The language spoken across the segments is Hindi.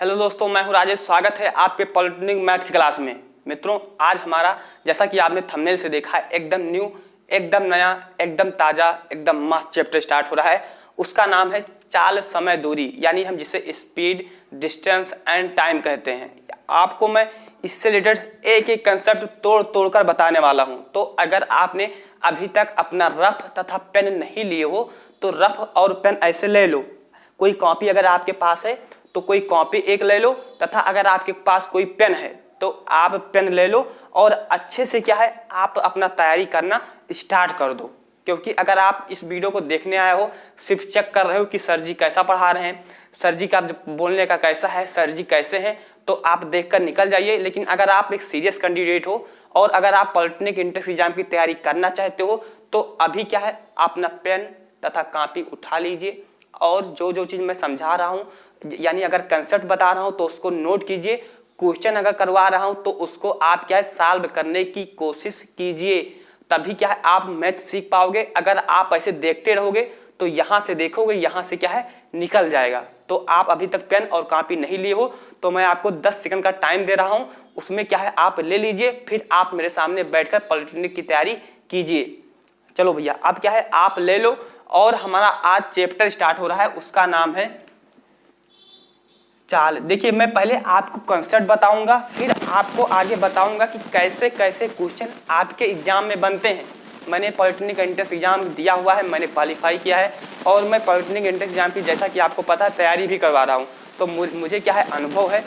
हेलो दोस्तों, मैं हूं राजेश। स्वागत है आपके पॉलिटेक्निक मैथ की क्लास में। मित्रों, आज हमारा जैसा कि आपने थंबनेल से देखा है, एकदम न्यू, एकदम नया, एकदम ताज़ा, एकदम मस्त चैप्टर स्टार्ट हो रहा है। उसका नाम है चाल, समय, दूरी, यानी हम जिसे स्पीड, डिस्टेंस एंड टाइम कहते हैं। आपको मैं इससे रिलेटेड एक एक कंसेप्ट तोड़ तोड़ कर बताने वाला हूं। तो अगर आपने अभी तक अपना रफ तथा पेन नहीं लिए हो तो रफ और पेन ऐसे ले लो। कोई कॉपी अगर आपके पास है तो कोई कॉपी एक ले लो, तथा अगर आपके पास कोई पेन है तो आप पेन ले लो और अच्छे से क्या है आप अपना तैयारी करना स्टार्ट कर दो। क्योंकि अगर आप इस वीडियो को देखने आए हो, सिर्फ चेक कर रहे हो कि सर जी कैसा पढ़ा रहे हैं, सर जी का बोलने का कैसा है, सर जी कैसे हैं, तो आप देखकर निकल जाइए। लेकिन अगर आप एक सीरियस कैंडिडेट हो और अगर आप पॉलिटेक्निक एंट्रेंस एग्जाम की तैयारी करना चाहते हो तो अभी क्या है अपना पेन तथा कॉपी उठा लीजिए और जो जो चीज़ मैं समझा रहा हूँ, यानी अगर कंसेप्ट बता रहा हूँ तो उसको नोट कीजिए। क्वेश्चन अगर करवा रहा हूँ तो उसको आप क्या है सॉल्व करने की कोशिश कीजिए। तभी क्या है आप मैथ सीख पाओगे। अगर आप ऐसे देखते रहोगे तो यहाँ से देखोगे, यहाँ से क्या है निकल जाएगा। तो आप अभी तक पेन और कॉपी नहीं लिए हो तो मैं आपको 10 सेकंड का टाइम दे रहा हूँ, उसमें क्या है आप ले लीजिए, फिर आप मेरे सामने बैठकर पॉलिटेक्निक की तैयारी कीजिए। चलो भैया, अब क्या है आप ले लो और हमारा आज चैप्टर स्टार्ट हो रहा है, उसका नाम है चाल। देखिए, मैं पहले आपको कंसेप्ट बताऊंगा, फिर आपको आगे बताऊंगा कि कैसे कैसे क्वेश्चन आपके एग्जाम में बनते हैं। मैंने पॉलिटेक्निक एंट्रेंस एग्जाम दिया हुआ है, मैंने क्वालिफाई किया है और मैं पॉलिटेक्निक एंट्रेंस एग्जाम की जैसा कि आपको पता है तैयारी भी करवा रहा हूँ। तो मुझे क्या है अनुभव है।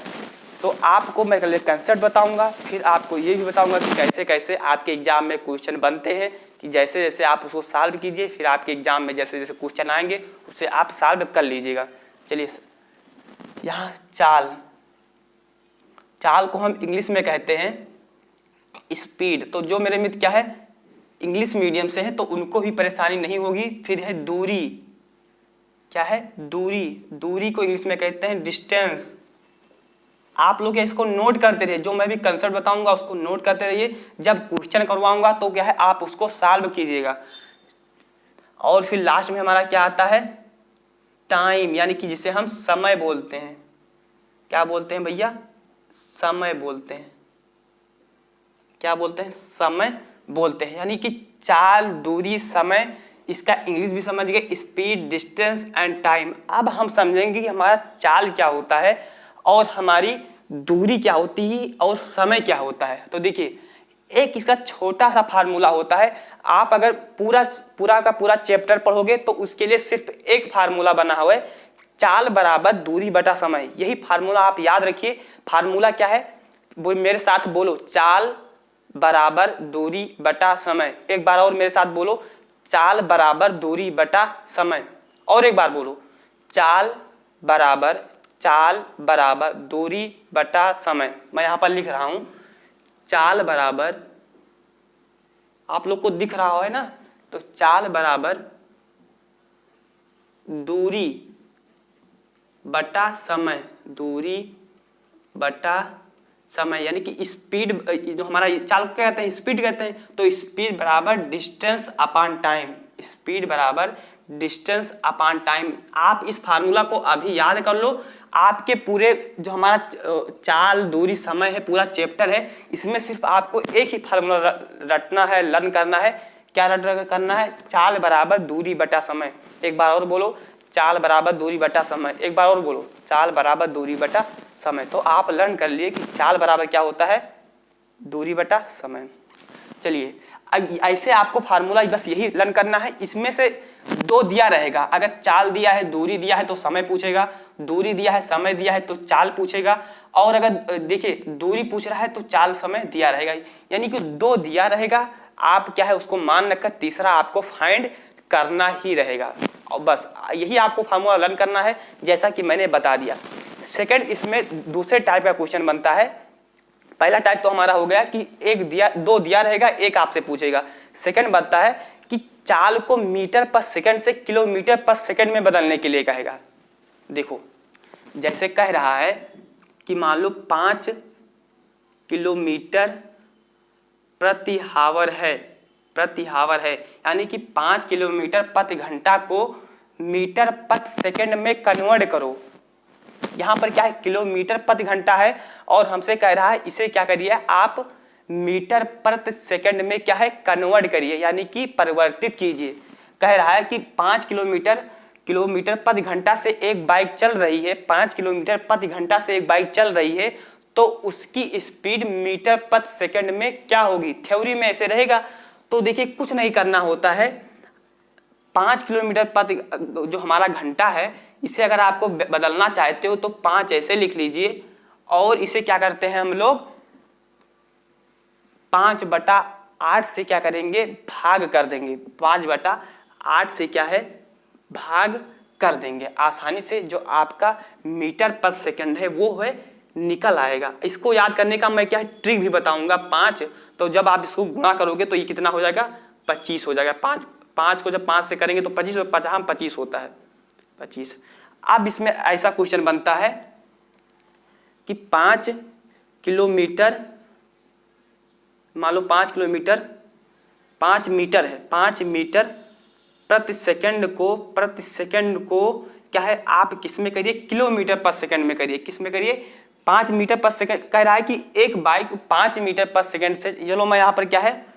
तो आपको मैं पहले कंसेप्ट बताऊंगा, फिर आपको ये भी बताऊंगा कि कैसे कैसे आपके एग्जाम में क्वेश्चन बनते हैं, कि जैसे जैसे आप उसको सॉल्व कीजिए, फिर आपके एग्जाम में जैसे जैसे क्वेश्चन आएंगे उससे आप सॉल्व कर लीजिएगा। चलिए, यहाँ चाल, चाल को हम इंग्लिश में कहते हैं स्पीड। तो जो मेरे मित्र क्या है इंग्लिश मीडियम से है तो उनको भी परेशानी नहीं होगी। फिर है दूरी, क्या है दूरी, दूरी को इंग्लिश में कहते हैं डिस्टेंस। आप लोग इसको नोट करते रहिए, जो मैं भी कंसेप्ट बताऊंगा उसको नोट करते रहिए। जब क्वेश्चन करवाऊंगा तो क्या है आप उसको सॉल्व कीजिएगा। और फिर लास्ट में हमारा क्या आता है टाइम, यानी कि जिसे हम समय बोलते हैं। क्या बोलते हैं भैया? समय बोलते हैं। क्या बोलते हैं? समय बोलते हैं। यानी कि चाल, दूरी, समय, इसका इंग्लिश भी समझ गए, स्पीड, डिस्टेंस एंड टाइम। अब हम समझेंगे कि हमारा चाल क्या होता है और हमारी दूरी क्या होती है और समय क्या होता है। तो देखिए, एक इसका छोटा सा फार्मूला होता है। आप अगर पूरा का पूरा चैप्टर पढ़ोगे तो उसके लिए सिर्फ एक फार्मूला बना हुआ है, चाल बराबर दूरी बटा समय। यही फार्मूला आप याद रखिए। फार्मूला क्या है वो मेरे साथ बोलो, चाल बराबर दूरी बटा समय। एक बार और मेरे साथ बोलो, चाल बराबर दूरी बटा समय। और एक बार बोलो, चाल बराबर दूरी बटा समय। मैं यहाँ पर लिख रहा हूं, चाल बराबर, आप लोग को दिख रहा है ना, तो चाल बराबर दूरी बटा समय, दूरी बटा समय। यानी कि स्पीड, जो हमारा चाल को क्या कहते हैं स्पीड कहते हैं, तो स्पीड बराबर डिस्टेंस अपॉन टाइम, स्पीड बराबर डिस्टेंस अपॉन टाइम। आप इस फार्मूला को अभी याद कर लो। आपके पूरे जो हमारा चाल, दूरी, समय है, पूरा चैप्टर है, इसमें सिर्फ आपको एक ही फार्मूला रटना है, लर्न करना है। क्या करना है? चाल बराबर दूरी बटा समय। एक बार और बोलो, चाल बराबर दूरी बटा समय। एक बार और बोलो, चाल बराबर दूरी बटा समय। तो आप लर्न कर लिए कि चाल बराबर क्या होता है, दूरी बटा समय। चलिए, ऐसे आपको फार्मूला बस यही लर्न करना है। इसमें से दो दिया रहेगा, अगर चाल दिया है, दूरी दिया है तो समय पूछेगा, दूरी दिया है, समय दिया है तो चाल पूछेगा। और अगर देखिए दूरी पूछ रहा है तो चाल, समय दिया रहेगा। यानी कि दो दिया रहेगा, आप क्या है उसको मान रखकर तीसरा आपको फाइंड करना ही रहेगा। और बस यही आपको फार्मूला लर्न करना है, जैसा कि मैंने बता दिया। सेकंड, इसमें दूसरे टाइप का क्वेश्चन बनता है। पहला टाइप तो हमारा हो गया कि दो दिया रहेगा, एक आपसे पूछेगा। सेकंड बनता है कि चाल को मीटर पर सेकंड से किलोमीटर पर सेकंड में बदलने के लिए कहेगा। देखो, जैसे कह रहा है कि मान लो 5 किलोमीटर प्रति हावर है, यानी कि 5 किलोमीटर प्रति घंटा को मीटर प्रति सेकंड में कन्वर्ट करो। यहाँ पर क्या है, किलोमीटर प्रति घंटा है, और हमसे कह रहा है इसे क्या करिए आप मीटर प्रति सेकंड में क्या है कन्वर्ट करिए, यानी कि परिवर्तित कीजिए। कह रहा है कि 5 किलोमीटर प्रति घंटा से एक बाइक चल रही है, 5 किलोमीटर प्रति घंटा से एक बाइक चल रही है, तो उसकी स्पीड मीटर प्रति सेकंड में क्या होगी। थ्योरी में ऐसे रहेगा। तो देखिए कुछ नहीं करना होता है, 5 किलोमीटर प्रति जो हमारा घंटा है इसे अगर आपको बदलना चाहते हो तो 5 ऐसे लिख लीजिए, और इसे क्या करते हैं हम लोग 5/8 से क्या करेंगे भाग कर देंगे, 5/8 से क्या है भाग कर देंगे। आसानी से जो आपका मीटर पर सेकंड है वो है निकल आएगा। इसको याद करने का मैं क्या है ट्रिक भी बताऊंगा। 5 तो जब आप इसको गुणा करोगे तो ये कितना हो जाएगा 25 हो जाएगा। 5 को जब 5 से करेंगे तो 25 और 25 होता है 25। अब इसमें ऐसा क्वेश्चन बनता है कि 5 किलोमीटर, मान लो 5 किलोमीटर 5 मीटर है, 5 मीटर प्रति सेकंड को क्या है आप किस में करिए किलोमीटर पर सेकंड में करिए। किस में करिए 5 मीटर पर सेकंड। कह रहा है कि एक बाइक 5 मीटर पर सेकंड से, चलो मैं यहाँ पर क्या है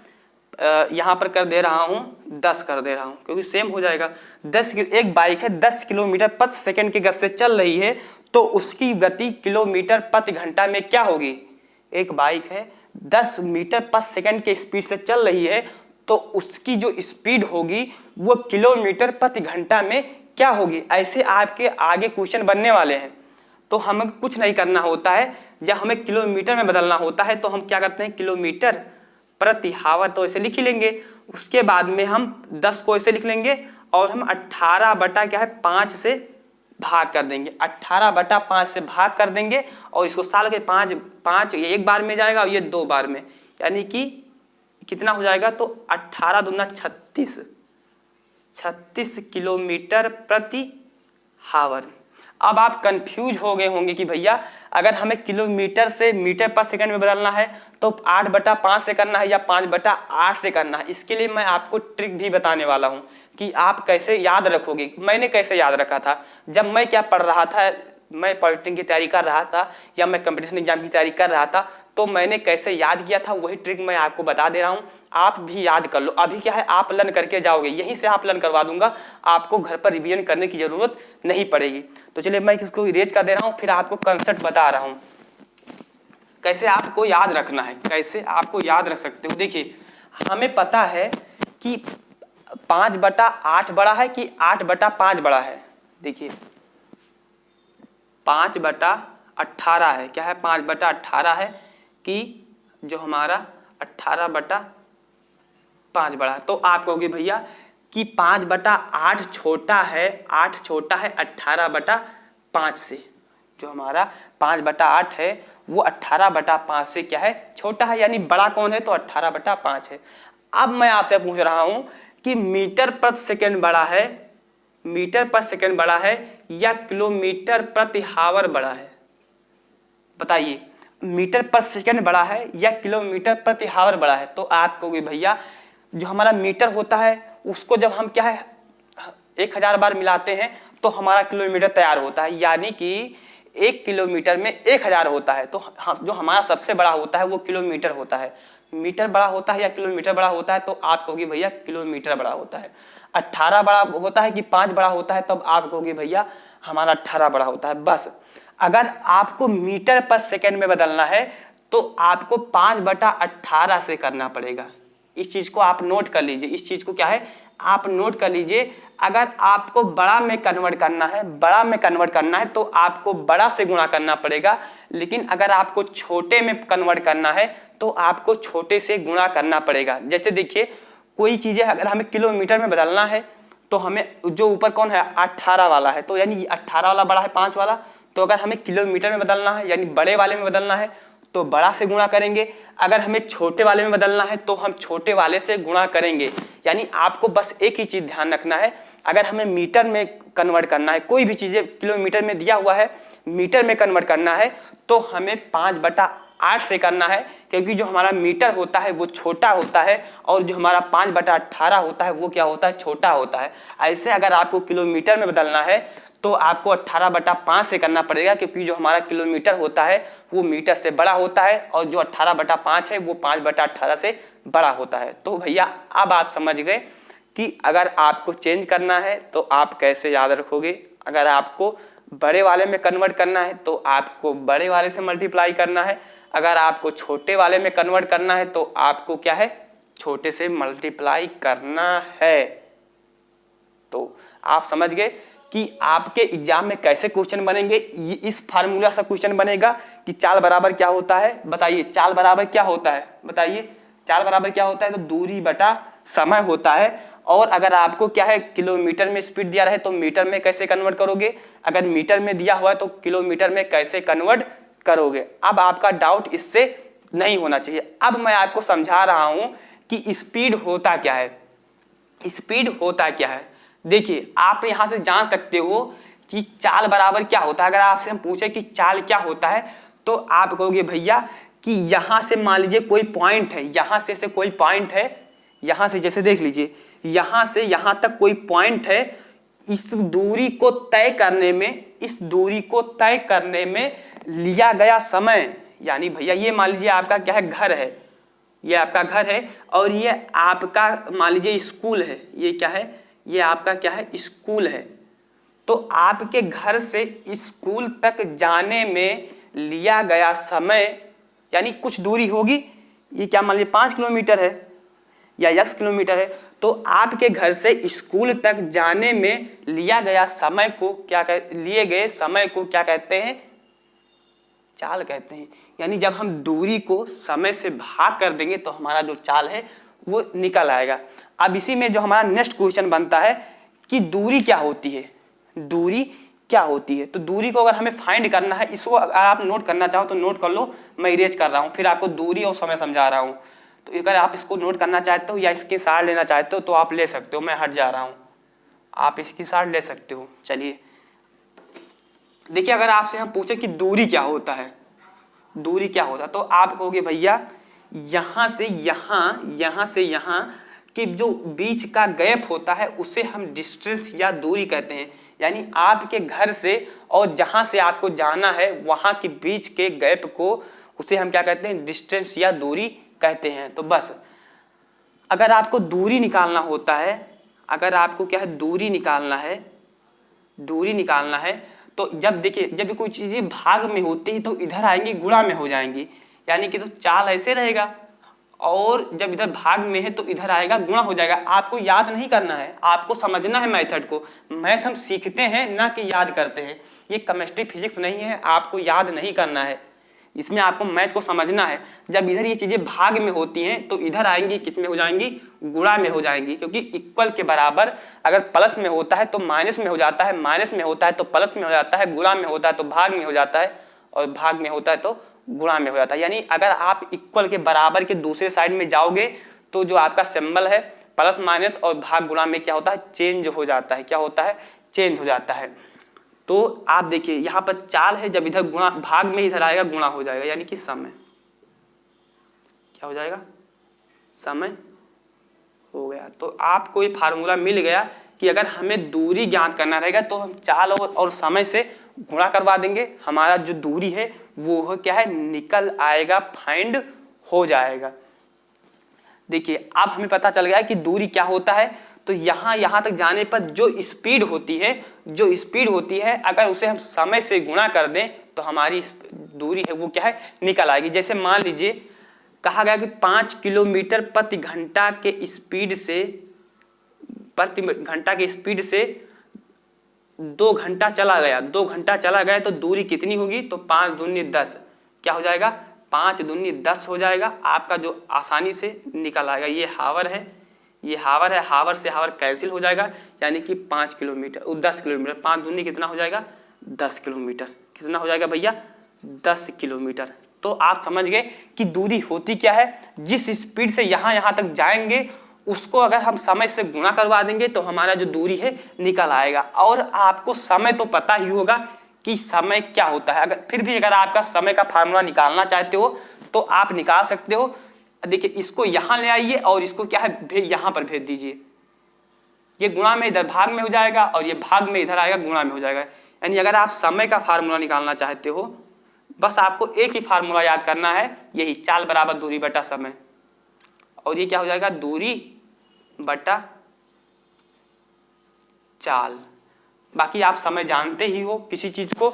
यहाँ पर कर दे रहा हूँ 10 कर दे रहा हूँ क्योंकि सेम हो जाएगा। एक बाइक है 10 किलोमीटर प्रति सेकंड की गति से चल रही है, तो उसकी गति किलोमीटर प्रति घंटा में क्या होगी। एक बाइक है 10 मीटर प्रति सेकंड के स्पीड से चल रही है, तो उसकी जो स्पीड होगी वो किलोमीटर प्रति घंटा में क्या होगी। ऐसे आपके आगे क्वेश्चन बनने वाले हैं। तो हमें कुछ नहीं करना होता है, जब हमें किलोमीटर में बदलना होता है तो हम क्या करते हैं किलोमीटर प्रति हावर तो ऐसे लिख ही लेंगे। उसके बाद में हम 10 को ऐसे लिख लेंगे और हम 18/5 से भाग कर देंगे। 18/5 से भाग कर देंगे और इसको साल के 5 ये एक बार में जाएगा और ये 2 बार में, यानी कि कितना हो जाएगा तो 18 दूना 36 किलोमीटर प्रति हावर। अब आप कंफ्यूज हो गए होंगे कि भैया अगर हमें किलोमीटर से मीटर पर सेकंड में बदलना है तो 8/5 से करना है या 5/8 से करना है। इसके लिए मैं आपको ट्रिक भी बताने वाला हूं कि आप कैसे याद रखोगे। मैंने कैसे याद रखा था, जब मैं क्या पढ़ रहा था, मैं पॉलिटेक्निक की तैयारी कर रहा था या मैं कंपटीशन एग्जाम की तैयारी कर रहा था, तो मैंने कैसे याद किया था वही ट्रिक मैं आपको बता दे रहा हूं। आप भी याद कर लो। अभी क्या है आप लर्न करके जाओगे, यहीं से आप लर्न करवा दूंगा, आपको घर पर रिवीजन करने की जरूरत नहीं पड़ेगी। तो चलिए मैं इसको इरेज कर दे रहा हूं, फिर आपको कंसेप्ट बता रहा हूं कैसे आपको याद रखना है, कैसे आपको याद रख सकते हो। देखिए हमें पता है कि 5/8 बड़ा है कि 8/5 बड़ा है। देखिए 5/18 है, क्या है 5/18 है कि जो हमारा 18/5 बड़ा है। तो आप कहोगे भैया कि 5/8 छोटा है, 8 छोटा है 18/5 से। जो हमारा 5/8 है वो 18/5 से क्या है छोटा है, यानी बड़ा कौन है तो 18/5 है। अब मैं आपसे पूछ रहा हूं कि मीटर प्रति सेकंड बड़ा है, मीटर प्रति सेकंड बड़ा है या किलोमीटर प्रति हावर बड़ा है। बताइए मीटर प्रति सेकंड बड़ा है या किलोमीटर प्रति हावर बड़ा है। तो आप कहोगे भैया जो हमारा मीटर होता है उसको जब हम क्या है 1000 बार मिलाते हैं तो हमारा किलोमीटर तैयार होता है, यानी कि 1 किलोमीटर में 1000 होता है। तो जो हमारा सबसे बड़ा होता है वो किलोमीटर होता है। मीटर बड़ा होता है या किलोमीटर बड़ा होता है, तो आप कहोगे भैया किलोमीटर बड़ा होता है। 18 बड़ा होता है कि 5 बड़ा होता है, तब आप कहोगे भैया हमारा 18 बड़ा होता है। बस अगर आपको मीटर पर सेकंड में बदलना है तो आपको 5/18 से करना पड़ेगा। इस चीज को आप नोट कर लीजिए, इस चीज को क्या है आप नोट कर लीजिए। अगर आपको बड़ा में कन्वर्ट करना है तो आपको बड़ा से गुणा करना पड़ेगा, लेकिन अगर आपको छोटे में कन्वर्ट करना है तो आपको छोटे से गुणा करना पड़ेगा। जैसे देखिए कोई चीजें अगर हमें किलोमीटर में बदलना है तो हमें जो ऊपर कौन है 18 वाला है, तो यानी 18 वाला बड़ा है 5 वाला, तो अगर हमें किलोमीटर में बदलना है यानी बड़े वाले में बदलना है तो बड़ा से गुणा करेंगे। अगर हमें छोटे वाले में बदलना है तो हम छोटे वाले से गुणा करेंगे। यानी आपको बस एक ही चीज ध्यान रखना है, अगर हमें मीटर में कन्वर्ट करना है, कोई भी चीजें किलोमीटर में दिया हुआ है मीटर में कन्वर्ट करना है तो हमें 5/8 से करना है, क्योंकि जो हमारा मीटर होता है वो छोटा होता है और जो हमारा 5/18 होता है वो क्या होता है छोटा होता है। ऐसे अगर आपको किलोमीटर में बदलना है तो आपको 18/5 से करना पड़ेगा, क्योंकि जो हमारा किलोमीटर होता है वो मीटर से बड़ा होता है और जो 18/5 है वो 5/18 से बड़ा होता है। तो भैया अब आप समझ गए कि अगर आपको चेंज करना है तो आप कैसे याद रखोगे। अगर आपको बड़े वाले में कन्वर्ट करना है तो आपको बड़े वाले से मल्टीप्लाई करना है, अगर आपको छोटे वाले में कन्वर्ट करना है तो आपको क्या है, छोटे से मल्टीप्लाई करना है। तो आप समझ गए कि आपके एग्जाम में कैसे क्वेश्चन बनेंगे। इस फार्मूला से क्वेश्चन बनेगा कि चाल बराबर क्या होता है, बताइए चाल बराबर क्या होता है, बताइए चाल बराबर क्या होता है। तो दूरी बटा समय होता है। और अगर आपको क्या है किलोमीटर में स्पीड दिया रहे तो मीटर में कैसे कन्वर्ट करोगे, अगर मीटर में दिया हुआ है तो किलोमीटर में कैसे कन्वर्ट करोगे। अब आपका डाउट इससे नहीं होना चाहिए। अब मैं आपको समझा रहा हूं कि स्पीड होता क्या है, स्पीड होता क्या है। देखिए आप यहां से जान सकते हो कि चाल बराबर क्या होता है। अगर आपसे हम पूछे कि चाल क्या होता है तो आप कहोगे भैया कि यहां से मान लीजिए कोई पॉइंट है, यहां से कोई पॉइंट है, यहां से जैसे देख लीजिए यहां से यहां तक कोई पॉइंट है, इस दूरी को तय करने में, इस दूरी को तय करने में लिया गया समय, यानी भैया ये मान लीजिए आपका क्या है घर है, ये आपका घर है और ये आपका मान लीजिए स्कूल है, ये क्या है, ये आपका क्या है स्कूल है। तो आपके घर से स्कूल तक जाने में लिया गया समय यानी कुछ दूरी होगी, ये क्या मान लीजिए 5 किलोमीटर है या 10 किलोमीटर है। तो आपके घर से स्कूल तक जाने में लिया गया समय को क्या लिए गए समय को क्या कहते हैं, चाल कहते हैं। यानी जब हम दूरी को समय से भाग कर देंगे तो हमारा जो चाल है वो निकल आएगा। अब इसी में जो हमारा नेक्स्ट क्वेश्चन बनता है कि दूरी क्या होती है, दूरी क्या होती है। तो दूरी को अगर हमें फाइंड करना है, इसको अगर आप नोट करना चाहो तो नोट कर लो, मैं इरेज कर रहा हूँ, फिर आपको दूरी और समय समझा रहा हूँ। तो अगर आप इसको नोट करना चाहते हो या इसके साथ लेना चाहते हो तो आप ले सकते हो, मैं हट जा रहा हूँ, आप इसके साथ ले सकते हो। चलिए देखिए अगर आपसे हम पूछे कि दूरी क्या होता है, दूरी क्या होता है, तो आप कहोगे भैया यहाँ से यहाँ, यहाँ से यहाँ कि जो बीच का गैप होता है उसे हम डिस्टेंस या दूरी कहते हैं। यानी आपके घर से और जहाँ से आपको जाना है वहाँ के बीच के गैप को उसे हम क्या कहते हैं, डिस्टेंस या दूरी कहते हैं। तो बस अगर आपको दूरी निकालना होता है, अगर आपको क्या है दूरी निकालना है, दूरी निकालना है तो जब देखिए जब कोई चीज़ें भाग में होती है तो इधर आएंगी गुणा में हो जाएंगी, यानी कि तो चाल ऐसे रहेगा, और जब इधर भाग में है तो इधर आएगा गुणा हो जाएगा। आपको याद नहीं करना है, आपको समझना है मेथड को। मैथ हम सीखते हैं ना कि याद करते हैं, ये केमिस्ट्री फिजिक्स नहीं है, आपको याद नहीं करना है, इसमें आपको मैथ को समझना है। जब इधर ये चीज़ें भाग में होती हैं तो इधर आएंगी किस में हो जाएंगी, गुणा में हो जाएंगी, क्योंकि इक्वल के बराबर अगर प्लस में होता है तो माइनस में हो जाता है, माइनस में होता है तो प्लस में हो जाता है, गुणा में होता है तो भाग में हो जाता है, और भाग में होता है तो गुणा में हो जाता है। यानी अगर आप इक्वल के बराबर के दूसरे साइड में जाओगे तो जो आपका सिंबल है प्लस माइनस और भाग गुणा में क्या होता है, चेंज हो जाता है। क्या होता है, चेंज हो जाता है। तो आप देखिए यहाँ पर चाल है, जब इधर गुणा भाग में इधर आएगा गुणा हो जाएगा, यानी कि समय क्या हो जाएगा, समय हो गया। तो आपको ये फार्मूला मिल गया कि अगर हमें दूरी ज्ञात करना रहेगा तो हम चाल और समय से गुणा करवा देंगे, हमारा जो दूरी है वो क्या है निकल आएगा, फाइंड हो जाएगा। देखिए अब हमें पता चल गया कि दूरी क्या होता है। तो यहाँ तक जाने पर जो स्पीड होती है, जो स्पीड होती है अगर उसे हम समय से गुणा कर दें तो हमारी दूरी है वो क्या है निकल आएगी। जैसे मान लीजिए कहा गया कि 5 किलोमीटर प्रति घंटा के स्पीड से, प्रति घंटा के स्पीड से 2 घंटा चला गया, 2 घंटा चला गया तो दूरी कितनी होगी, तो 5 दूनी 10 क्या हो जाएगा, 5 दूनी 10 हो जाएगा। आपका जो आसानी से निकल आएगा। ये हावर है, ये हावर है, हावर से हावर कैंसिल हो जाएगा, यानी कि 5 किलोमीटर 10 किलोमीटर, 5 दूनी कितना हो जाएगा 10 किलोमीटर, कितना हो जाएगा भैया 10 किलोमीटर। तो आप समझ गए कि दूरी होती क्या है, जिस स्पीड से यहाँ तक जाएंगे उसको अगर हम समय से गुणा करवा देंगे तो हमारा जो दूरी है निकल आएगा। और आपको समय तो पता ही होगा कि समय क्या होता है। अगर फिर भी अगर आपका समय का फार्मूला निकालना चाहते हो तो आप निकाल सकते हो। देखिए इसको यहाँ ले आइए और इसको क्या है यहाँ पर भेज दीजिए, ये गुणा में इधर भाग में हो जाएगा और ये भाग में इधर आएगा, गुणा में हो जाएगा। यानी अगर आप समय का फार्मूला निकालना चाहते हो, बस आपको एक ही फार्मूला याद करना है, यही चाल बराबर दूरी बटा समय। और ये क्या हो जाएगा, दूरी बटा चाल। बाकी आप समय जानते ही हो, किसी चीज को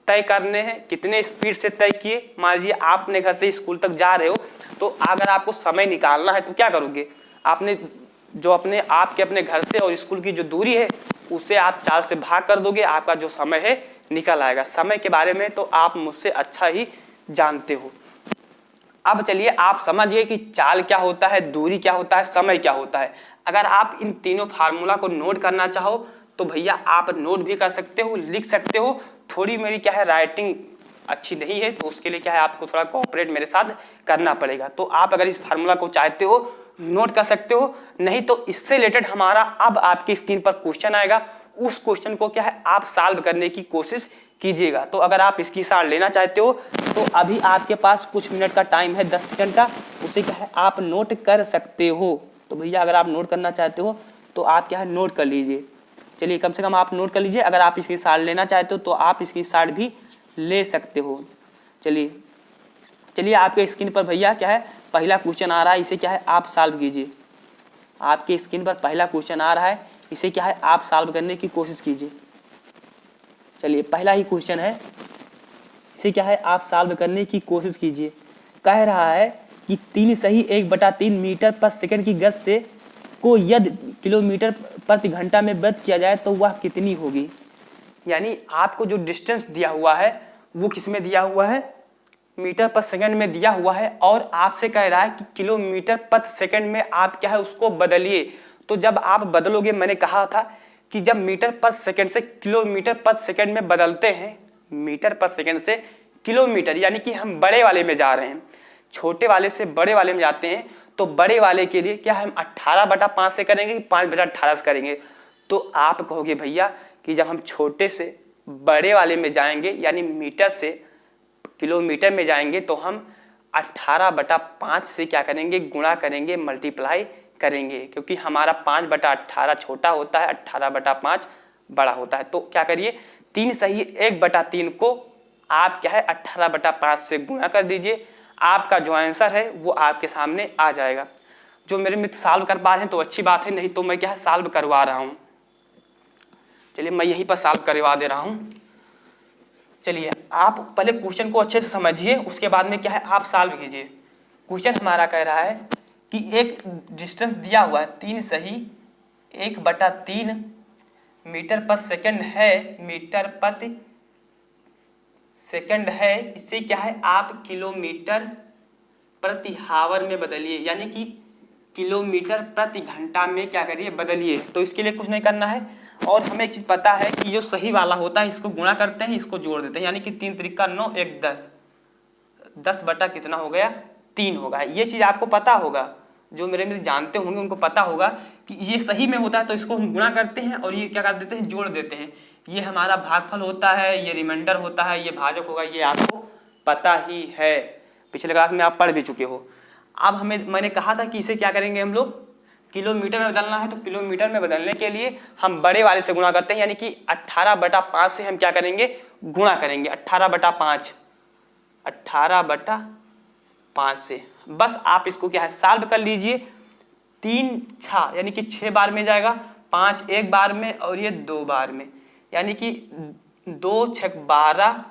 तय करने हैं कितने स्पीड से तय किए। मान लीजिए आपने घर से स्कूल तक जा रहे हो, तो अगर आपको समय निकालना है तो क्या करोगे, आपने जो अपने घर से और स्कूल की जो दूरी है उसे आप 4 से भाग कर दोगे, आपका जो समय है निकल आएगा। समय के बारे में तो आप मुझसे अच्छा ही जानते हो। अब चलिए आप समझिए कि चाल क्या होता है, दूरी क्या होता है, समय क्या होता है। अगर आप इन तीनों फार्मूला को नोट करना चाहो तो भैया आप नोट भी कर सकते हो, लिख सकते हो। थोड़ी मेरी क्या है राइटिंग अच्छी नहीं है, तो उसके लिए क्या है आपको थोड़ा कोऑपरेट मेरे साथ करना पड़ेगा। तो आप अगर इस फार्मूला को चाहते हो नोट कर सकते हो, नहीं तो इससे रिलेटेड हमारा अब आपकी स्क्रीन पर क्वेश्चन आएगा, उस क्वेश्चन को क्या है आप सॉल्व करने की कोशिश कीजिएगा। तो अगर आप इसकी सार लेना चाहते हो तो अभी आपके पास कुछ मिनट का टाइम है, 10 सेकंड का, उसे क्या है आप नोट कर सकते हो। तो भैया अगर आप नोट करना चाहते हो तो आप क्या है नोट कर लीजिए। चलिए कम से कम आप नोट कर लीजिए। अगर आप इसकी सार लेना चाहते हो तो आप इसकी सार भी ले सकते हो। चलिए आपके स्क्रीन पर भैया क्या है पहला क्वेश्चन आ रहा है, इसे क्या है आप सॉल्व कीजिए। आपके स्क्रीन पर पहला क्वेश्चन आ रहा है, इसे क्या है आप सॉल्व करने की कोशिश कीजिए। चलिए पहला ही क्वेश्चन है, इसे क्या है आप सॉल्व करने की कोशिश कीजिए। कह रहा है कि 3 सही 1/3 मीटर पर सेकंड की गति से को यदि किलोमीटर प्रति घंटा में व्यक्त किया जाए तो वह कितनी होगी। यानी आपको जो डिस्टेंस दिया हुआ है वो किस में दिया हुआ है, मीटर पर सेकंड में दिया हुआ है, और आपसे कह रहा है कि किलोमीटर प्रति सेकंड में आप क्या है उसको बदलिए। तो जब आप बदलोगे, मैंने कहा था कि जब मीटर पर सेकंड से किलोमीटर पर सेकंड में बदलते हैं, मीटर पर सेकंड से किलोमीटर, यानी कि हम बड़े वाले में जा रहे हैं, छोटे वाले से बड़े वाले में जाते हैं, तो बड़े वाले के लिए क्या हम 18/5 से करेंगे, 5/18 से करेंगे। तो आप कहोगे भैया कि जब हम छोटे से बड़े वाले में जाएंगे, यानी मीटर से किलोमीटर में जाएंगे, तो हम 18/5 से क्या करेंगे, गुणा करेंगे, मल्टीप्लाई करेंगे, क्योंकि हमारा 5/18 छोटा होता है, 18/5 बड़ा होता है। तो क्या करिए, 3 सही 1/3 को आप क्या है 18/5 से गुणा कर दीजिए, आपका जो आंसर है वो आपके सामने आ जाएगा। जो मेरे मित्र सॉल्व कर पा रहे हैं तो अच्छी बात है, नहीं तो मैं क्या है सॉल्व करवा रहा हूँ। चलिए मैं यहीं पर सॉल्व करवा दे रहा हूँ। चलिए आप पहले क्वेश्चन को अच्छे से समझिए, उसके बाद में क्या है आप सॉल्व कीजिए। क्वेश्चन हमारा कह रहा है कि एक डिस्टेंस दिया हुआ है 3 सही 1/3 मीटर पर सेकंड है, मीटर प्रति सेकंड है, इसे क्या है आप किलोमीटर प्रति हावर में बदलिए, यानी कि किलोमीटर प्रति घंटा में क्या करिए बदलिए। तो इसके लिए कुछ नहीं करना है, और हमें एक चीज पता है कि जो सही वाला होता है इसको गुणा करते हैं, इसको जोड़ देते हैं, यानी कि 3 त्रिका 9 1 10, 10 बटा कितना हो गया 3 होगा। ये चीज आपको पता होगा, जो मेरे में जानते होंगे उनको पता होगा कि ये सही में होता है तो इसको हम गुणा करते हैं और ये क्या कर देते हैं जोड़ देते हैं। ये हमारा भागफल होता है, ये रिमाइंडर होता है, ये भाजक होगा, ये आपको पता ही है, पिछले क्लास में आप पढ़ भी चुके हो। अब मैंने कहा था कि इसे क्या करेंगे हम लोग किलोमीटर में बदलना है, तो किलोमीटर में बदलने के लिए हम बड़े वाले से गुणा करते हैं, यानी कि 18/5 से हम क्या करेंगे गुणा करेंगे, 18/5 18/5 से। बस आप इसको क्या है सॉल्व कर लीजिए। 3 6 यानी कि 6 बार में जाएगा, 5 एक बार में और ये 2 बार में, यानी कि 2 6 12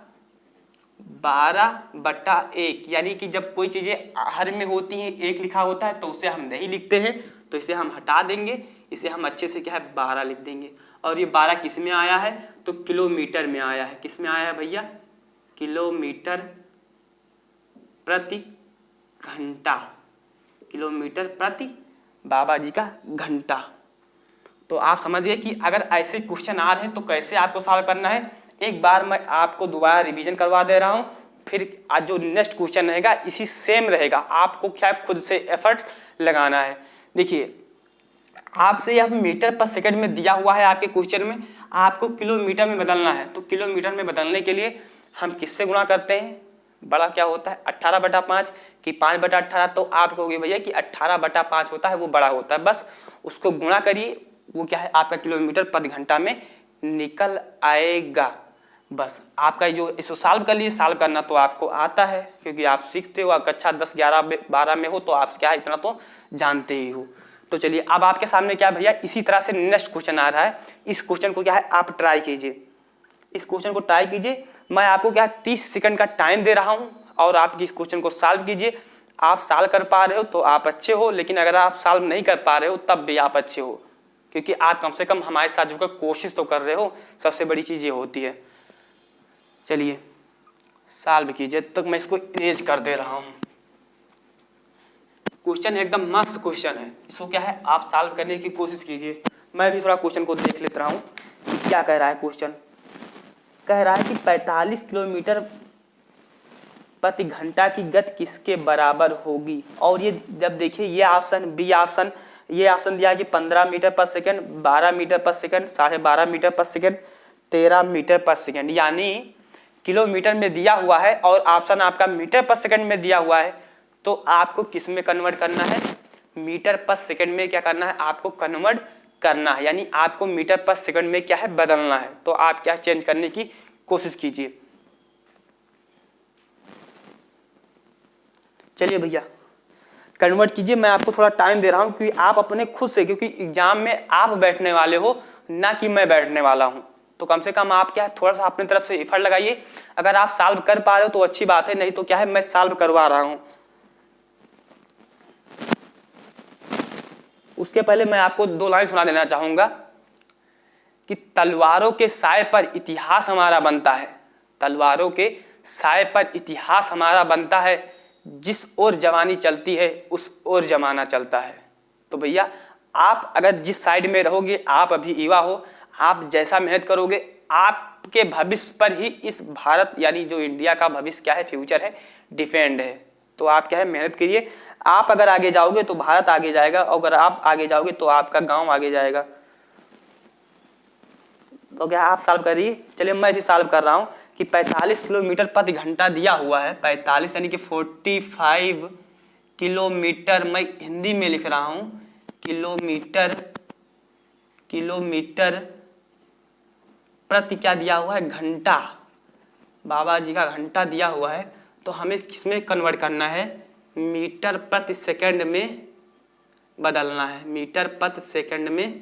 12/1, यानी कि जब कोई चीजें हर में होती हैं 1 लिखा होता है तो उसे हम नहीं लिखते हैं, तो इसे हम हटा देंगे, इसे हम अच्छे से क्या है 12 लिख देंगे। और ये 12 किस में आया है तो किलोमीटर में आया है। किस में आया है भैया, किलोमीटर प्रति घंटा, किलोमीटर प्रति बाबा जी का घंटा। तो आप समझिए कि अगर ऐसे क्वेश्चन आ रहे हैं तो कैसे आपको सॉल्व करना है। एक बार मैं आपको दोबारा रिवीजन करवा दे रहा हूं, फिर आज जो नेक्स्ट क्वेश्चन रहेगा इसी सेम रहेगा, आपको क्या खुद से एफर्ट लगाना है। देखिए आपसे यह मीटर पर सेकंड में दिया हुआ है, आपके क्वेश्चन में आपको किलोमीटर में बदलना है, तो किलोमीटर में बदलने के लिए हम किससे गुणा करते हैं, बड़ा क्या होता है 18/5 कि 5/18, तो आप कहोगे भैया कि 18/5 होता है वो बड़ा होता है, बस उसको गुणा करिए, वो क्या है आपका किलोमीटर प्रति घंटा में निकल आएगा। बस आपका जो इसको सॉल्व कर लिए, सॉल्व करना तो आपको आता है क्योंकि आप सीखते हो, कक्षा 10, 11, 12 में हो तो आप क्या है इतना तो जानते ही हो। तो चलिए अब आपके सामने क्या भैया इसी तरह से नेक्स्ट क्वेश्चन आ रहा है। इस क्वेश्चन को क्या है आप ट्राई कीजिए, इस क्वेश्चन को ट्राई कीजिए। मैं आपको क्या 30 सेकंड का टाइम दे रहा हूं और आप इस क्वेश्चन को सॉल्व कीजिए। आप सॉल्व कर पा रहे हो तो आप अच्छे हो, लेकिन अगर आप सॉल्व नहीं कर पा रहे हो तब भी आप अच्छे हो, क्योंकि आप कम से कम हमारे साथ जुड़कर कोशिश तो कर रहे हो। सबसे बड़ी चीज़ ये होती है। चलिए सॉल्व कीजिए, तब तक मैं इसको इरेज कर दे रहा हूँ। क्वेश्चन एकदम मस्त क्वेश्चन है, इसको क्या है आप सॉल्व करने की कोशिश कीजिए। मैं भी थोड़ा क्वेश्चन को देख लेता हूँ कि क्या कह रहा है। क्वेश्चन कह रहा है कि 45 किलोमीटर प्रति घंटा की गति किसके बराबर होगी। और ये जब देखिए ये ऑप्शन बी ऑप्शन, ये ऑप्शन दिया है कि 15 मीटर पर सेकंड, 12 मीटर पर सेकंड, 12.5 मीटर पर सेकंड, 13 मीटर पर सेकंड, यानी किलोमीटर में दिया हुआ है और ऑप्शन आपका मीटर पर सेकंड में दिया हुआ है। तो आपको किस में कन्वर्ट करना है, मीटर पर सेकंड में क्या करना है आपको कन्वर्ट करना है, यानी आपको मीटर पर सेकंड में क्या है बदलना है। तो आप क्या चेंज करने की कोशिश कीजिए। चलिए भैया कन्वर्ट कीजिए, मैं आपको थोड़ा टाइम दे रहा हूं क्योंकि आप अपने खुद से, क्योंकि एग्जाम में आप बैठने वाले हो ना कि मैं बैठने वाला हूं, तो कम से कम आप क्या थोड़ा सा अपनी तरफ से एफर्ट लगाइए। अगर आप सॉल्व कर पा रहे हो तो अच्छी बात है, नहीं तो क्या है मैं सॉल्व करवा रहा हूं। उसके पहले मैं आपको 2 लाइन सुना देना चाहूंगा कि तलवारों के साए पर इतिहास हमारा बनता है, तलवारों के साए पर इतिहास हमारा बनता है, जिस ओर जवानी चलती है उस ओर जमाना चलता है। तो भैया आप अगर जिस साइड में रहोगे, आप अभी युवा हो, आप जैसा मेहनत करोगे आपके भविष्य पर ही इस भारत यानी जो इंडिया का भविष्य क्या है फ्यूचर है डिपेंड है। तो आप क्या है मेहनत करिए। आप अगर आगे जाओगे तो भारत आगे जाएगा, और अगर आप आगे जाओगे तो आपका गांव आगे जाएगा। तो क्या आप सॉल्व करिए। चलिए मैं भी सॉल्व कर रहा हूं कि 45 किलोमीटर प्रति घंटा दिया हुआ है, 45 यानी कि 45 किलोमीटर, मैं हिंदी में लिख रहा हूं किलोमीटर, किलोमीटर प्रति क्या दिया हुआ है घंटा, बाबा जी का घंटा दिया हुआ है। तो हमें किसमें कन्वर्ट करना है, मीटर प्रति सेकंड में बदलना है, मीटर प्रति सेकंड में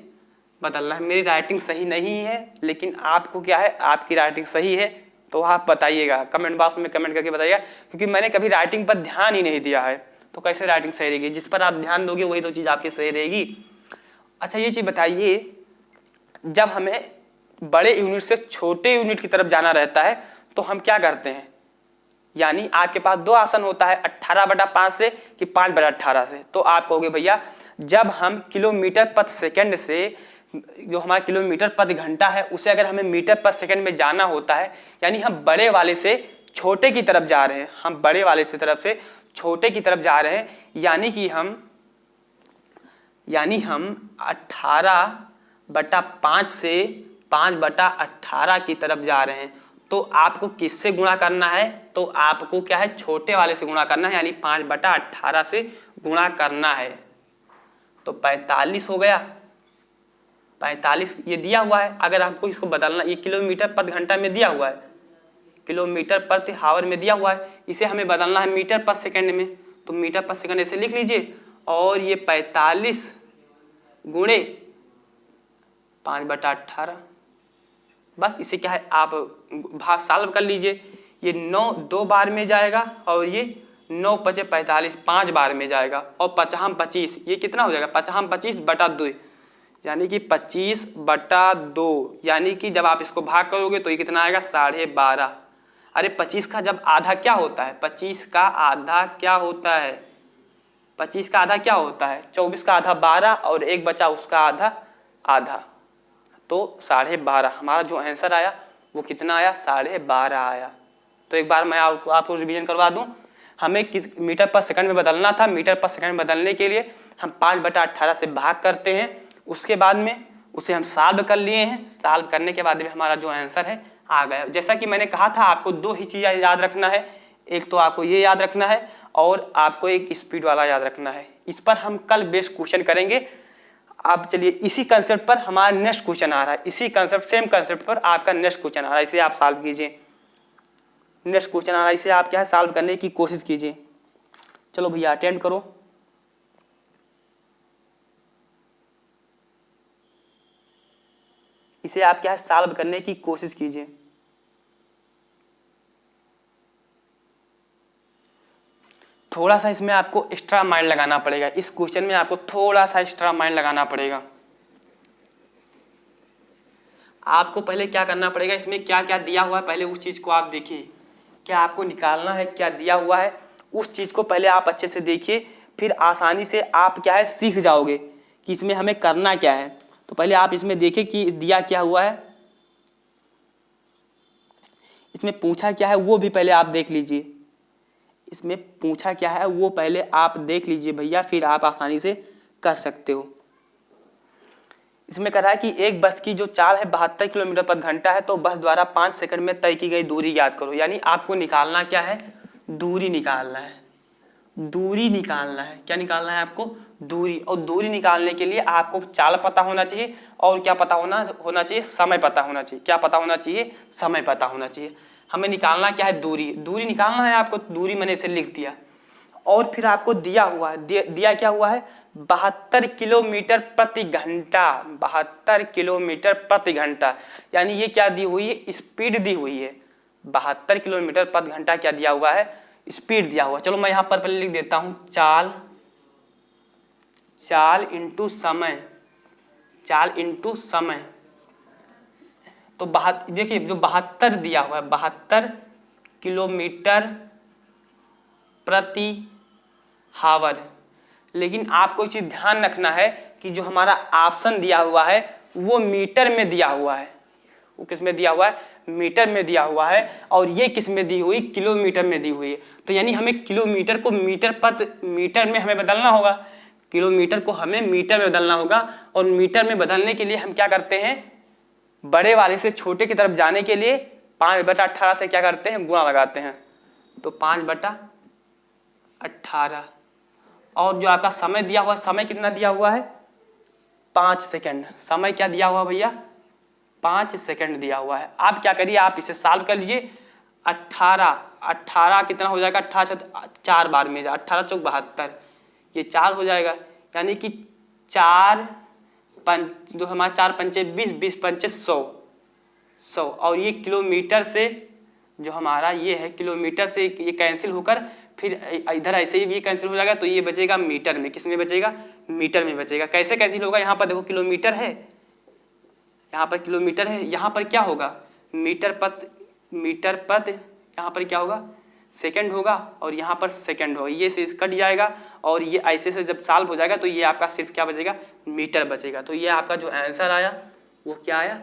बदलना है। मेरी राइटिंग सही नहीं है, लेकिन आपको क्या है आपकी राइटिंग सही है तो आप बताइएगा, कमेंट बॉक्स में कमेंट करके बताइएगा, क्योंकि मैंने कभी राइटिंग पर ध्यान ही नहीं दिया है तो कैसे राइटिंग सही रहेगी। जिस पर आप ध्यान दोगे वही तो चीज़ आपकी सही रहेगी। अच्छा ये चीज़ बताइए, जब हमें बड़े यूनिट से छोटे यूनिट की तरफ जाना रहता है तो हम क्या करते हैं, यानी आपके पास 2 ऑप्शन होता है 18/5 से कि 5/18 से। तो आप कहोगे भैया जब हम किलोमीटर प्रति सेकंड से, जो हमारा किलोमीटर प्रति घंटा है उसे अगर हमें मीटर पर सेकंड में जाना होता है, यानी हम बड़े वाले से छोटे की तरफ जा रहे हैं, हम बड़े वाले से तरफ से छोटे की तरफ जा रहे हैं, यानी हम 18/5 से 5/18 की तरफ जा रहे हैं। तो आपको किससे गुणा करना है, तो आपको क्या है छोटे वाले से गुणा करना है, यानी 5/18 से गुणा करना है। तो 45 हो गया, 45 ये दिया हुआ है। अगर आपको इसको बदलना, ये किलोमीटर प्रति घंटा में दिया हुआ है, किलोमीटर प्रति हावर में दिया हुआ है, इसे हमें बदलना है मीटर पर सेकंड में। तो मीटर पर सेकंड ऐसे लिख लीजिए, और ये 45 गुणे 5/18, बस इसे क्या है आप भाग सॉल्व कर लीजिए। ये 9 2 बार में जाएगा और ये 9 × 5 = 45 5 बार में जाएगा, और 55 25 ये कितना हो जाएगा 55 25/2, यानी कि 25/2, यानी कि जब आप इसको भाग करोगे तो ये कितना आएगा 12.5। अरे 25 का जब आधा क्या होता है, 25 का आधा क्या होता है, 25 का आधा क्या होता है 24 का आधा 12 और 1 बचा उसका आधा आधा, तो 12.5 हमारा जो आंसर आया वो कितना आया 12.5 आया। तो एक बार मैं आपको रिवीजन करवा दूं, हमें किस मीटर पर सेकंड में बदलना था। मीटर पर सेकंड बदलने के लिए हम 5/18 से भाग करते हैं, उसके बाद में उसे हम सॉल्व कर लिए हैं, सॉल्व करने के बाद में हमारा जो आंसर है आ गया। जैसा कि मैंने कहा था आपको 2 ही चीज़ें याद रखना है, एक तो आपको ये याद रखना है और आपको एक स्पीड वाला याद रखना है। इस पर हम कल बेस्ट क्वेश्चन करेंगे। आप चलिए इसी कंसेप्ट पर हमारा नेक्स्ट क्वेश्चन आ रहा है, इसी कंसेप्ट सेम कंसेप्ट पर आपका नेक्स्ट क्वेश्चन आ रहा है, इसे आप सॉल्व कीजिए। नेक्स्ट क्वेश्चन आ रहा है, इसे आप क्या है सॉल्व करने की कोशिश कीजिए। चलो भैया अटेम्प्ट करो। इसे आप क्या है सॉल्व करने की कोशिश कीजिए। थोड़ा सा इसमें आपको एक्स्ट्रा माइंड लगाना पड़ेगा, इस क्वेश्चन में आपको थोड़ा सा एक्स्ट्रा माइंड लगाना पड़ेगा। आपको पहले क्या करना पड़ेगा, इसमें क्या क्या दिया हुआ है पहले उस चीज को आप देखिए, क्या आपको निकालना है, क्या दिया हुआ है उस चीज को पहले आप अच्छे से देखिए, फिर आसानी से आप क्या है सीख जाओगे कि इसमें हमें करना क्या है। तो पहले आप इसमें देखिए कि दिया क्या हुआ है, इसमें पूछा क्या है वो भी पहले आप देख लीजिए, इसमें पूछा क्या है वो पहले आप देख लीजिए भैया, फिर आप आसानी से कर सकते हो। इसमें कह रहा है कि एक बस की जो चाल है 72 किलोमीटर प्रति घंटा है, तो बस द्वारा 5 सेकंड में तय की गई दूरी याद करो। यानी आपको निकालना क्या है, दूरी निकालना है, दूरी निकालना है। क्या निकालना है आपको, दूरी। और दूरी निकालने के लिए आपको चाल पता होना चाहिए और क्या पता होना चाहिए, समय पता होना चाहिए। क्या पता होना चाहिए, समय पता होना चाहिए। हमें निकालना क्या है, दूरी। दूरी निकालना है आपको, दूरी मैंने इसे लिख दिया। और फिर आपको दिया हुआ है, दिया क्या हुआ है, 72 किलोमीटर प्रति घंटा, 72 किलोमीटर प्रति घंटा। यानी ये क्या दी हुई है, स्पीड दी हुई है। 72 किलोमीटर प्रति घंटा क्या दिया हुआ है, स्पीड दिया हुआ। चलो मैं यहाँ पर पहले लिख देता हूँ, चाल इंटू समय, चाल इंटू समय। तो देखिए जो 72 दिया हुआ है, 72 किलोमीटर प्रति हावर। लेकिन आपको चीज ध्यान रखना है कि जो हमारा ऑप्शन दिया हुआ है वो मीटर में दिया हुआ है। वो किस में दिया हुआ है, मीटर में दिया हुआ है। और ये किस में दी हुई, किलोमीटर में दी हुई है। तो यानी हमें किलोमीटर को मीटर में हमें बदलना होगा, किलोमीटर को हमें मीटर में बदलना होगा। और मीटर में बदलने के लिए हम क्या करते हैं, बड़े वाले से छोटे की तरफ जाने के लिए 5/18 से क्या करते हैं, गुणा लगाते हैं। तो 5/18। और जो आपका समय दिया हुआ, समय कितना दिया हुआ है, 5 सेकंड। समय क्या दिया हुआ भैया, 5 सेकंड दिया हुआ है। आप क्या करिए, आप इसे सॉल्व कर लीजिए। 18 कितना हो जाएगा, 18 4 बार में 18 चौक 72, ये 4 हो जाएगा। यानी कि 4 जो हमारा 4 पंचे 20, 20 पंचे 100। और ये किलोमीटर से जो हमारा ये है, किलोमीटर से ये कैंसिल होकर फिर इधर ऐसे ही ये कैंसिल हो जाएगा। तो ये बचेगा मीटर में, किस में बचेगा, मीटर में बचेगा। कैसे कैंसिल होगा, यहाँ पर देखो किलोमीटर है, यहाँ पर किलोमीटर है, यहाँ पर क्या होगा, मीटर पद यहाँ पर क्या होगा, सेकंड होगा। और यहाँ पर सेकंड होगा, ये से कट जाएगा। और ये ऐसे से जब सॉल्व हो जाएगा तो ये आपका सिर्फ क्या बचेगा, मीटर बचेगा। तो ये आपका जो आंसर आया वो क्या आया,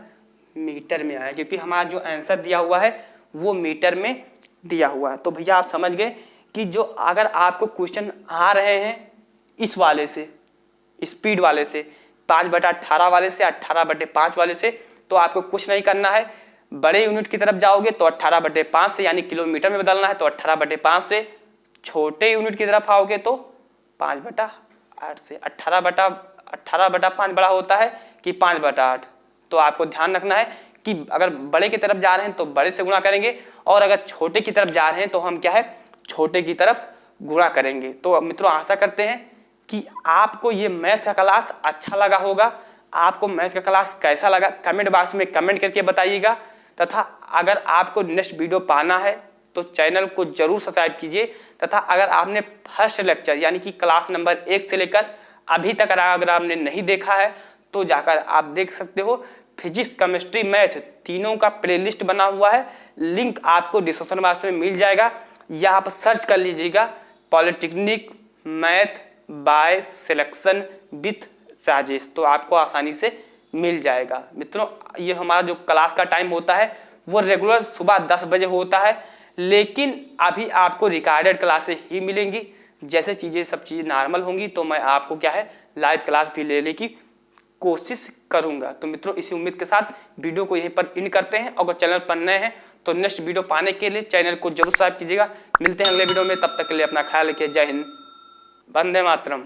मीटर में आया, क्योंकि हमारा जो आंसर दिया हुआ है वो मीटर में दिया हुआ है। तो भैया आप समझ गए कि जो अगर आपको क्वेश्चन आ रहे हैं इस वाले से, स्पीड वाले से, 5/18 वाले से, 18/5 वाले से, तो आपको कुछ नहीं करना है। बड़े यूनिट की तरफ जाओगे तो 18/5 से, यानी किलोमीटर में बदलना है तो 18/5 से। छोटे यूनिट की तरफ आओगे तो 5/8 से। 18/5 बड़ा होता है कि 5/8। तो आपको ध्यान रखना है कि अगर बड़े की तरफ जा रहे हैं तो बड़े से गुणा करेंगे, और अगर छोटे की तरफ जा रहे हैं तो हम क्या है, छोटे की तरफ गुणा करेंगे। तो मित्रों आशा करते हैं कि आपको ये मैथ का क्लास अच्छा लगा होगा। आपको मैथ का क्लास कैसा लगा कमेंट बॉक्स में कमेंट करके बताइएगा। तथा अगर आपको नेक्स्ट वीडियो पाना है तो चैनल को जरूर सब्सक्राइब कीजिए। तथा अगर आपने फर्स्ट लेक्चर यानी कि क्लास नंबर 1 से लेकर अभी तक अगर आपने नहीं देखा है तो जाकर आप देख सकते हो। फिजिक्स, केमिस्ट्री, मैथ तीनों का प्लेलिस्ट बना हुआ है, लिंक आपको डिस्क्रिप्शन बॉक्स में मिल जाएगा, या आप सर्च कर लीजिएगा polytechnic math bye selection with Rajesh, तो आपको आसानी से मिल जाएगा। मित्रों ये हमारा जो क्लास का टाइम होता है वो रेगुलर सुबह 10 बजे होता है, लेकिन अभी आपको रिकॉर्डेड क्लासेस ही मिलेंगी। जैसे सब चीज़ें नॉर्मल होंगी तो मैं आपको क्या है लाइव क्लास भी लेने की कोशिश करूंगा। तो मित्रों इसी उम्मीद के साथ वीडियो को यहीं पर इन करते हैं। अगर चैनल पर नए हैं तो नेक्स्ट वीडियो पाने के लिए चैनल को जरूर सब्सक्राइब कीजिएगा। मिलते हैं अगले वीडियो में, तब तक के लिए अपना ख्याल रखिए। जय हिंद, वंदे मातरम।